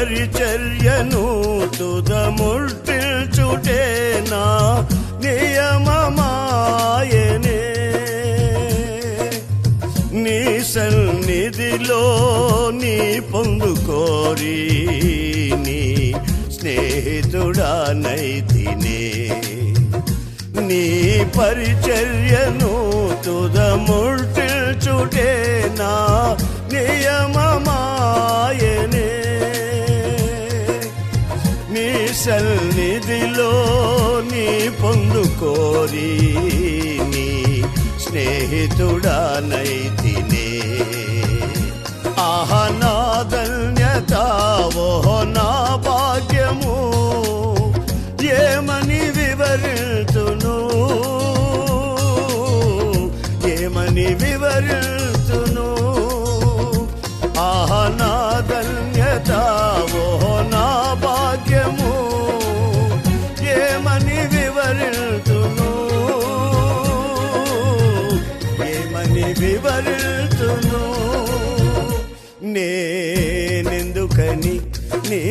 పరిచర్యను తుదముట్టించుటే నా నియమమాయనే. నీ సన్నిధిలో నీ పొందుకోరి నీ స్నేహితుడానైతినే. నీ పరిచర్యను తుదముట్టించుటే నా నియమమాయనే. నీ సన్నిధిలో నీ పొందుకోరి నీ స్నేహితుడానైతినే. ఆహ నా ధన్యత ఓహో నా భాగ్యము, ఏమని వివరితును, ఏమని వివరితును. ఆహ నా ధన్యత ఓహో నా భాగ్యము, ఏమని వివరితును, ఏమని వివరితును. నేనెందుకని నీ